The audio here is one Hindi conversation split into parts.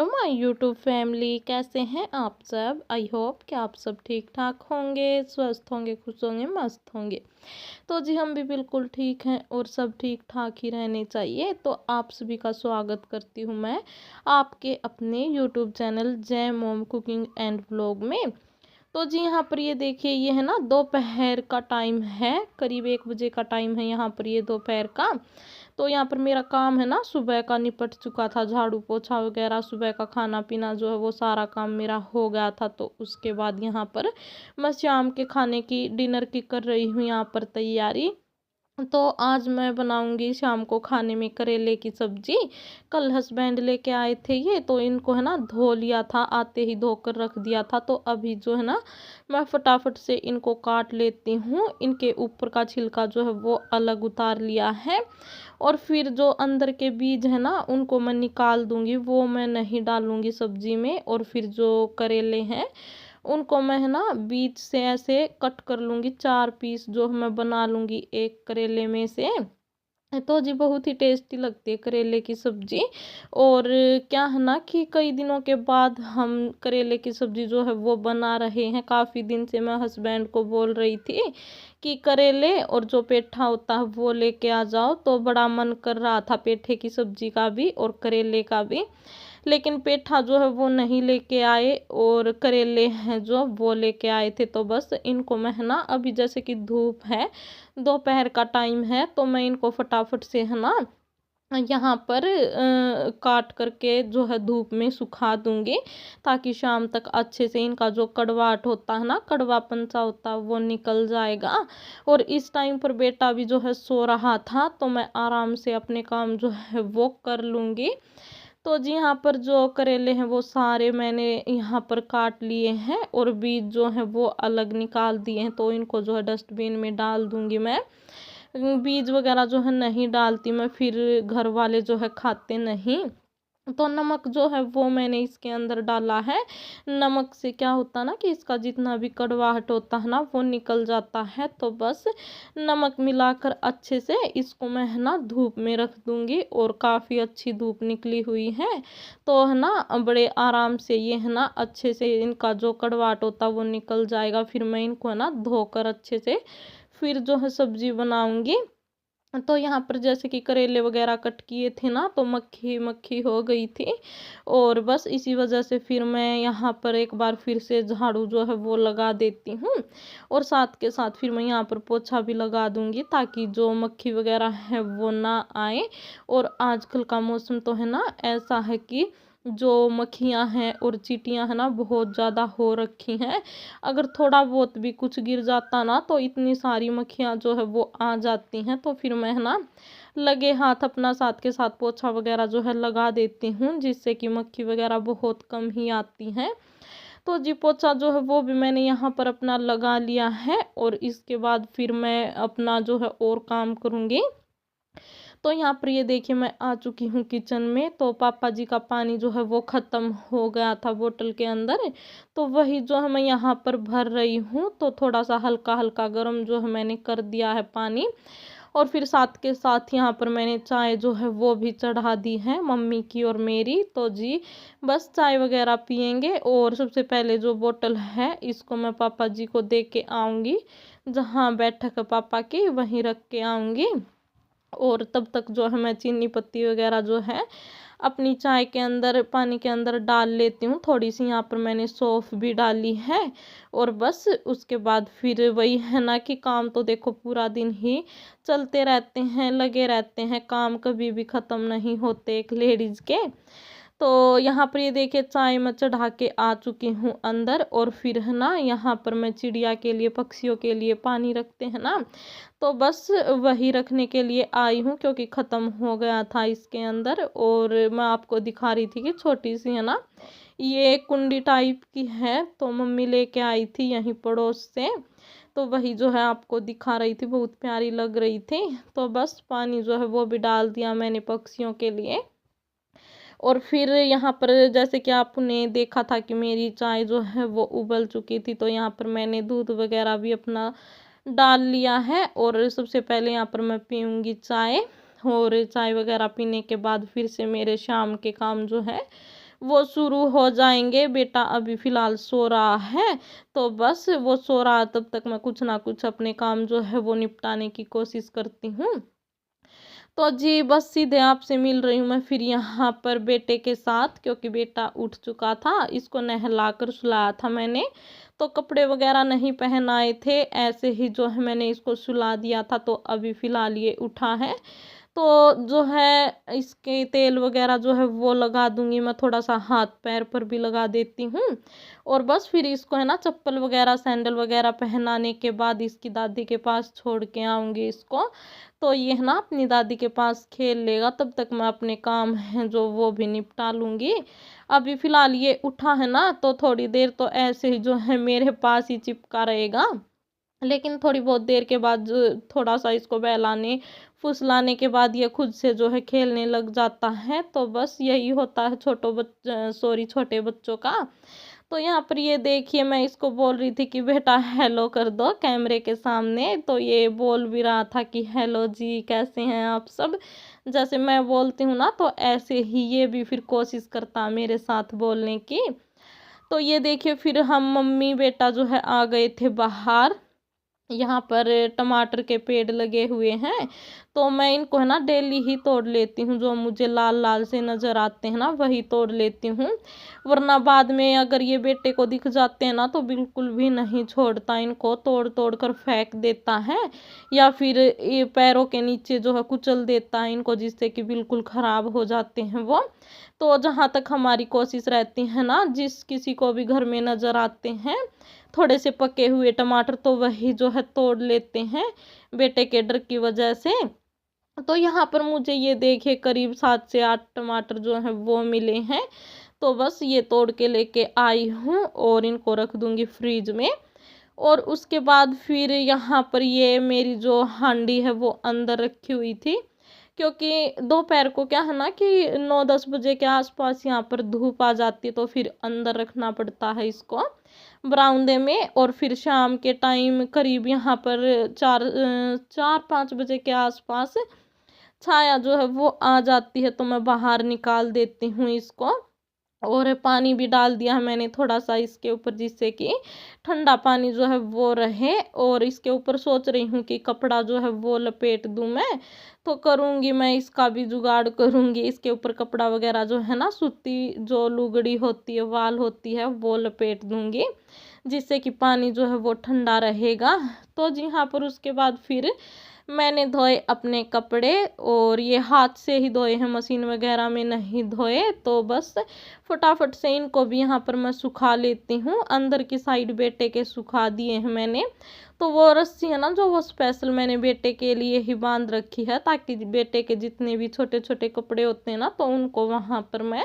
हेलो माय यूट्यूब फैमिली, कैसे हैं आप सब। आई होप कि आप सब ठीक ठाक होंगे, स्वस्थ होंगे, खुश होंगे, मस्त होंगे। तो जी हम भी बिल्कुल ठीक हैं और सब ठीक ठाक ही रहने चाहिए। तो आप सभी का स्वागत करती हूँ मैं आपके अपने यूट्यूब चैनल जय मोम कुकिंग एंड व्लॉग में। तो जी यहाँ पर ये देखिए, ये है ना दोपहर का टाइम है, करीब 1 बजे का टाइम है यहाँ पर, ये दोपहर का। तो यहाँ पर मेरा काम है ना सुबह का निपट चुका था, झाड़ू पोछा वगैरह, सुबह का खाना पीना जो है वो सारा काम मेरा हो गया था। तो उसके बाद यहाँ पर मैं शाम के खाने की डिनर की कर रही हूँ यहाँ पर तैयारी। तो आज मैं बनाऊंगी शाम को खाने में करेले की सब्जी। कल हस्बैंड लेके आए थे ये, तो इनको है ना धो लिया था, आते ही धोकर रख दिया था। तो अभी जो है ना मैं फटाफट से इनको काट लेती हूँ। इनके ऊपर का छिलका जो है वो अलग उतार लिया है, और फिर जो अंदर के बीज है ना उनको मैं निकाल दूंगी, वो मैं नहीं डालूंगी सब्जी में। और फिर जो करेले हैं उनको मैं है ना बीच से ऐसे कट कर लूँगी, 4 पीस जो मैं बना लूँगी एक करेले में से। तो जी बहुत ही टेस्टी लगती है करेले की सब्जी। और क्या है ना कि कई दिनों के बाद हम करेले की सब्जी जो है वो बना रहे हैं। काफ़ी दिन से मैं हस्बैंड को बोल रही थी कि करेले और जो पेठा होता है वो लेके आ जाओ, तो बड़ा मन कर रहा था पेठे की सब्जी का भी और करेले का भी। लेकिन पेठा जो है वो नहीं लेके आए, और करेले हैं जो वो लेके आए थे। तो बस इनको मैं है ना अभी, जैसे कि धूप है, दोपहर का टाइम है, तो मैं इनको फटाफट से है ना यहाँ पर काट करके जो है धूप में सुखा दूंगी, ताकि शाम तक अच्छे से इनका जो कड़वाहट होता है ना, कड़वापन सा होता है, वो निकल जाएगा। और इस टाइम पर बेटा भी जो है सो रहा था, तो मैं आराम से अपने काम जो है वो कर लूँगी। तो जी यहाँ पर जो करेले हैं वो सारे मैंने यहाँ पर काट लिए हैं, और बीज जो है वो अलग निकाल दिए हैं। तो इनको जो है डस्टबिन में डाल दूंगी मैं। बीज वगैरह जो है नहीं डालती मैं, फिर घर वाले जो है खाते नहीं। तो नमक जो है वो मैंने इसके अंदर डाला है। नमक से क्या होता है ना कि इसका जितना भी कड़वाहट होता है ना वो निकल जाता है। तो बस नमक मिलाकर अच्छे से इसको मैं है ना धूप में रख दूंगी, और काफ़ी अच्छी धूप निकली हुई है। तो है ना बड़े आराम से ये है ना अच्छे से इनका जो कड़वाहट होता है वो निकल जाएगा। फिर मैं इनको है ना धोकर अच्छे से फिर जो है सब्जी बनाऊंगी। तो यहाँ पर जैसे कि करेले वगैरह कट किए थे ना, तो मक्खी मक्खी हो गई थी, और बस इसी वजह से फिर मैं यहाँ पर एक बार फिर से झाड़ू जो है वो लगा देती हूँ। और साथ के साथ फिर मैं यहाँ पर पोछा भी लगा दूंगी, ताकि जो मक्खी वगैरह है वो ना आए। और आजकल का मौसम तो है ना ऐसा है कि जो मक्खियाँ हैं और चींटियाँ हैं ना बहुत ज़्यादा हो रखी हैं। अगर थोड़ा बहुत भी कुछ गिर जाता ना, तो इतनी सारी मक्खियाँ जो है वो आ जाती हैं। तो फिर मैं है ना लगे हाथ अपना साथ के साथ पोछा वगैरह जो है लगा देती हूँ, जिससे कि मक्खी वगैरह बहुत कम ही आती हैं। तो जी पोछा जो है वो भी मैंने यहाँ पर अपना लगा लिया है, और इसके बाद फिर मैं अपना जो है और काम करूँगी। तो यहाँ पर ये देखिए मैं आ चुकी हूँ किचन में। तो पापा जी का पानी जो है वो ख़त्म हो गया था बोतल के अंदर, तो वही जो है मैं यहाँ पर भर रही हूँ। तो थोड़ा सा हल्का हल्का गर्म जो है मैंने कर दिया है पानी। और फिर साथ के साथ यहाँ पर मैंने चाय जो है वो भी चढ़ा दी है, मम्मी की और मेरी। तो जी बस चाय वगैरह पियेंगे, और सबसे पहले जो बोतल है इसको मैं पापा जी को दे के आऊँगी, जहाँ बैठक है पापा की वहीं रख के आऊँगी। और तब तक जो है मैं चीनी पत्ती वगैरह जो है अपनी चाय के अंदर, पानी के अंदर डाल लेती हूँ। थोड़ी सी यहाँ पर मैंने सौंफ भी डाली है। और बस उसके बाद फिर वही है ना कि काम तो देखो पूरा दिन ही चलते रहते हैं, लगे रहते हैं, काम कभी भी ख़त्म नहीं होते एक लेडीज़ के। तो यहाँ पर ये देखिए चाय मैं चढ़ा के आ चुकी हूँ अंदर। और फिर है ना यहाँ पर मैं चिड़िया के लिए, पक्षियों के लिए पानी रखते हैं ना, तो बस वही रखने के लिए आई हूँ, क्योंकि ख़त्म हो गया था इसके अंदर। और मैं आपको दिखा रही थी कि छोटी सी है ना ये कुंडी टाइप की है, तो मम्मी लेके आई थी यहीं पड़ोस से। तो वही जो है आपको दिखा रही थी, बहुत प्यारी लग रही थी। तो बस पानी जो है वो भी डाल दिया मैंने पक्षियों के लिए। और फिर यहाँ पर जैसे कि आपने देखा था कि मेरी चाय जो है वो उबल चुकी थी, तो यहाँ पर मैंने दूध वगैरह भी अपना डाल लिया है। और सबसे पहले यहाँ पर मैं पीऊँगी चाय, और चाय वगैरह पीने के बाद फिर से मेरे शाम के काम जो है वो शुरू हो जाएंगे। बेटा अभी फ़िलहाल सो रहा है, तो बस वो सो रहा तब तक मैं कुछ ना कुछ अपने काम जो है वो निपटाने की कोशिश करती हूँ। तो जी बस सीधे आपसे मिल रही हूँ मैं फिर यहाँ पर बेटे के साथ, क्योंकि बेटा उठ चुका था, इसको नहलाकर सुलाया था मैंने। तो कपड़े वगैरह नहीं पहनाए थे, ऐसे ही जो है मैंने इसको सुला दिया था। तो अभी फ़िलहाल ये उठा है, तो जो है इसके तेल वगैरह जो है वो लगा दूंगी मैं, थोड़ा सा हाथ पैर पर भी लगा देती हूँ। और बस फिर इसको है ना चप्पल वगैरह सैंडल वगैरह पहनाने के बाद इसकी दादी के पास छोड़ के आऊँगी इसको। तो ये है ना अपनी दादी के पास खेल लेगा, तब तक मैं अपने काम हैं जो वो भी निपटा लूँगी। अभी फ़िलहाल ये उठा है ना, तो थोड़ी देर तो ऐसे ही जो है मेरे पास ही चिपका रहेगा। लेकिन थोड़ी बहुत देर के बाद थोड़ा सा इसको बहलाने फुसलाने के बाद ये खुद से जो है खेलने लग जाता है। तो बस यही होता है छोटे बच्चों का। तो यहाँ पर ये देखिए मैं इसको बोल रही थी कि बेटा हेलो कर दो कैमरे के सामने, तो ये बोल भी रहा था कि हेलो जी कैसे हैं आप सब। जैसे मैं बोलती हूँ ना, तो ऐसे ही ये भी फिर कोशिश करता मेरे साथ बोलने की। तो ये देखिए फिर हम मम्मी बेटा जो है आ गए थे बाहर। यहाँ पर टमाटर के पेड़ लगे हुए हैं, तो मैं इनको है ना डेली ही तोड़ लेती हूँ। जो मुझे लाल लाल से नज़र आते हैं ना वही तोड़ लेती हूँ, वरना बाद में अगर ये बेटे को दिख जाते हैं ना तो बिल्कुल भी नहीं छोड़ता, इनको तोड़ तोड़ कर फेंक देता है, या फिर ये पैरों के नीचे जो है कुचल देता है इनको, जिससे कि बिल्कुल ख़राब हो जाते हैं वो। तो जहाँ तक हमारी कोशिश रहती है ना, जिस किसी को भी घर में नज़र आते हैं थोड़े से पके हुए टमाटर, तो वही जो है तोड़ लेते हैं बेटे के डर की वजह से। तो यहाँ पर मुझे ये देखिए करीब 7 से 8 टमाटर जो है वो मिले हैं। तो बस ये तोड़ के लेके आई हूँ और इनको रख दूँगी फ्रिज में। और उसके बाद फिर यहाँ पर ये मेरी जो हांडी है वो अंदर रखी हुई थी, क्योंकि दोपहर को क्या है ना कि 9-10 बजे के आसपास यहाँ पर धूप आ जाती है, तो फिर अंदर रखना पड़ता है इसको बरामदे में। और फिर शाम के टाइम करीब यहाँ पर 4-5 बजे के आसपास छाया जो है वो आ जाती है, तो मैं बाहर निकाल देती हूँ इसको। और पानी भी डाल दिया है मैंने थोड़ा सा इसके ऊपर, जिससे कि ठंडा पानी जो है वो रहे। और इसके ऊपर सोच रही हूँ कि कपड़ा जो है वो लपेट दूँ मैं, तो करूँगी मैं इसका भी जुगाड़ करूँगी। इसके ऊपर कपड़ा वगैरह जो है ना सूती जो लुगड़ी होती है वाल होती है वो लपेट दूँगी, जिससे कि पानी जो है वो ठंडा रहेगा। तो जी हाँ, पर उसके बाद फिर मैंने धोए अपने कपड़े, और ये हाथ से ही धोए हैं, मशीन वगैरह में नहीं धोए। तो बस फटाफट से इनको भी यहाँ पर मैं सुखा लेती हूँ। अंदर की साइड बेटे के सुखा दिए हैं मैंने। तो वो रस्सी है ना जो वो स्पेशल मैंने बेटे के लिए ही बांध रखी है, ताकि बेटे के जितने भी छोटे छोटे कपड़े होते हैं ना तो उनको वहाँ पर मैं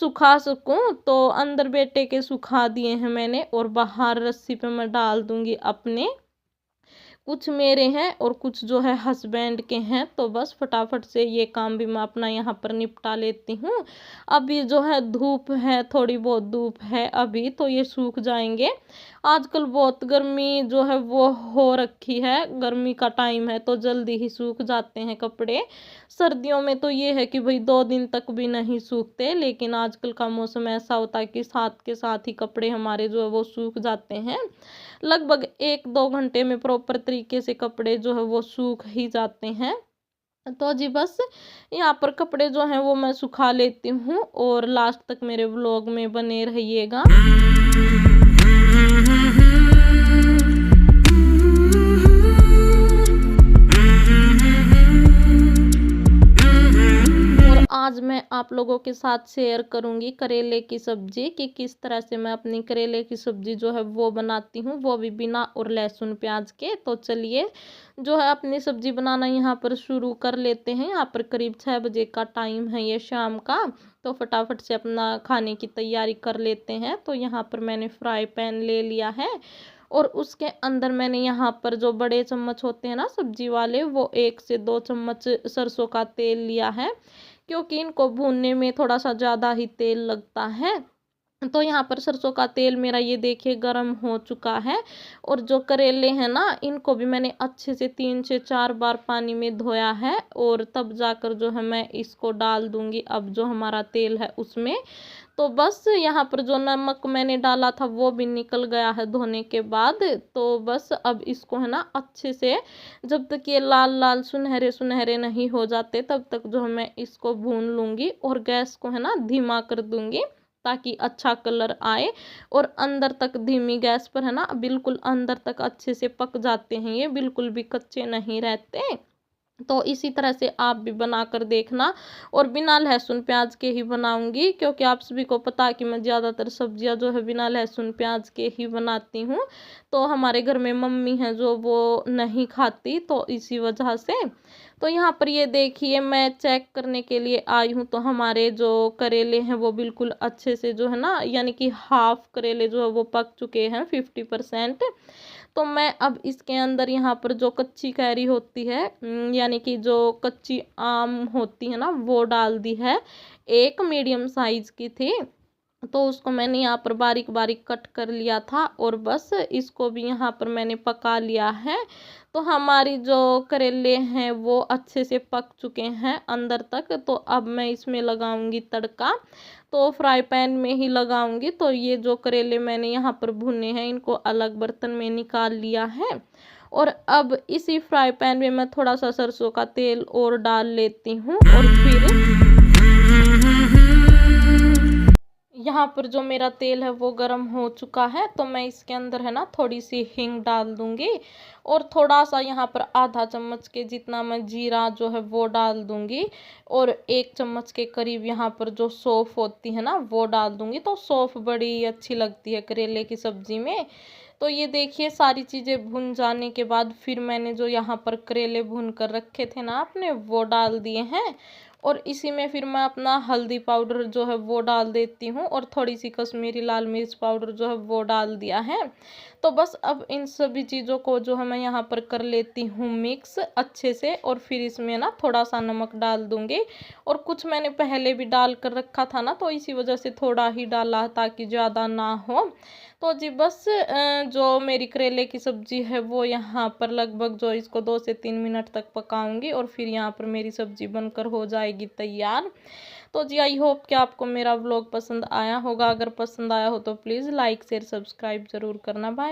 सुखा सकूँ। तो अंदर बेटे के सुखा दिए हैं मैंने, और बाहर रस्सी पे मैं डाल दूँगी अपने। कुछ मेरे हैं और कुछ जो है हस्बैंड के हैं। तो बस फटाफट से ये काम भी मैं अपना यहाँ पर निपटा लेती हूँ। अभी जो है धूप है, थोड़ी बहुत धूप है अभी, तो ये सूख जाएंगे। आजकल बहुत गर्मी जो है वो हो रखी है, गर्मी का टाइम है तो जल्दी ही सूख जाते हैं कपड़े। सर्दियों में तो ये है कि भाई 2 दिन तक भी नहीं सूखते, लेकिन आजकल का मौसम ऐसा होता है कि साथ के साथ ही कपड़े हमारे जो है वो सूख जाते हैं। लगभग 1-2 घंटे में प्रॉपर तरीके से कपड़े जो है वो सूख ही जाते हैं। तो जी बस यहाँ पर कपड़े जो हैं वो मैं सुखा लेती हूँ, और लास्ट तक मेरे व्लॉग में बने रहिएगा। आज मैं आप लोगों के साथ शेयर करूंगी करेले की सब्जी, कि किस तरह से मैं अपनी करेले की सब्जी जो है वो बनाती हूँ, वो भी बिना और लहसुन प्याज के। तो चलिए जो है अपनी सब्जी बनाना यहाँ पर शुरू कर लेते हैं। यहाँ पर करीब 6 बजे का टाइम है ये शाम का, तो फटाफट से अपना खाने की तैयारी कर लेते हैं। तो यहाँ पर मैंने फ्राई पैन ले लिया है, और उसके अंदर मैंने यहाँ पर जो बड़े चम्मच होते हैं ना सब्जी वाले, वो 1 से 2 चम्मच सरसों का तेल लिया है, क्योंकि इनको भूनने में थोड़ा सा ज़्यादा ही तेल लगता है। तो यहाँ पर सरसों का तेल मेरा ये देखिए गरम हो चुका है। और जो करेले हैं ना, इनको भी मैंने अच्छे से 3 से 4 बार पानी में धोया है, और तब जाकर जो है मैं इसको डाल दूंगी अब जो हमारा तेल है उसमें। तो बस यहाँ पर जो नमक मैंने डाला था वो भी निकल गया है धोने के बाद। तो बस अब इसको है ना अच्छे से, जब तक ये लाल लाल सुनहरे सुनहरे नहीं हो जाते तब तक जो है मैं इसको भून लूँगी, और गैस को है ना धीमा कर दूँगी ताकि अच्छा कलर आए। और अंदर तक धीमी गैस पर है ना बिल्कुल अंदर तक अच्छे से पक जाते हैं, ये बिल्कुल भी कच्चे नहीं रहते। तो इसी तरह से आप भी बना कर देखना। और बिना लहसुन प्याज के ही बनाऊंगी, क्योंकि आप सभी को पता है कि मैं ज़्यादातर सब्जियां जो है बिना लहसुन प्याज के ही बनाती हूँ। तो हमारे घर में मम्मी है जो वो नहीं खाती, तो इसी वजह से। तो यहाँ पर ये देखिए मैं चेक करने के लिए आई हूँ, तो हमारे जो करेले हैं वो बिल्कुल अच्छे से जो है ना, यानी कि हाफ करेले जो है वो पक चुके हैं 50%। तो मैं अब इसके अंदर यहाँ पर जो कच्ची कैरी होती है, यानी कि जो कच्ची आम होती है ना, वो डाल दी है। एक मीडियम साइज की थी, तो उसको मैंने यहाँ पर बारीक बारीक कट कर लिया था, और बस इसको भी यहाँ पर मैंने पका लिया है। तो हमारी जो करेले हैं वो अच्छे से पक चुके हैं अंदर तक। तो अब मैं इसमें लगाऊंगी तड़का, तो फ्राई पैन में ही लगाऊंगी। तो ये जो करेले मैंने यहाँ पर भुने हैं इनको अलग बर्तन में निकाल लिया है। और अब इसी फ्राई पैन में मैं थोड़ा सा सरसों का तेल और डाल लेती हूँ, और फिर यहाँ पर जो मेरा तेल है वो गर्म हो चुका है, तो मैं इसके अंदर है ना थोड़ी सी हींग डाल दूंगी, और थोड़ा सा यहाँ पर आधा चम्मच के जितना मैं जीरा जो है वो डाल दूंगी, और 1 चम्मच के करीब यहाँ पर जो सौंफ होती है ना वो डाल दूंगी। तो सौंफ बड़ी अच्छी लगती है करेले की सब्जी में। तो ये देखिए सारी चीज़ें भुन जाने के बाद फिर मैंने जो यहाँ पर करेले भून कर रखे थे ना आपने, वो डाल दिए हैं। और इसी में फिर मैं अपना हल्दी पाउडर जो है वो डाल देती हूँ, और थोड़ी सी कश्मीरी लाल मिर्च पाउडर जो है वो डाल दिया है। तो बस अब इन सभी चीज़ों को जो है मैं यहाँ पर कर लेती हूँ मिक्स अच्छे से, और फिर इसमें ना थोड़ा सा नमक डाल दूँगी। और कुछ मैंने पहले भी डाल कर रखा था ना, तो इसी वजह से थोड़ा ही डाला ताकि ज़्यादा ना हो। तो जी बस जो मेरी करेले की सब्ज़ी है वो यहाँ पर लगभग जो इसको 2 से 3 मिनट तक पकाऊंगी, और फिर यहाँ पर मेरी सब्ज़ी बनकर हो जाएगी तैयार। तो जी आई होप कि आपको मेरा व्लॉग पसंद आया होगा। अगर पसंद आया हो तो प्लीज़ लाइक शेयर सब्सक्राइब ज़रूर करना। बाय।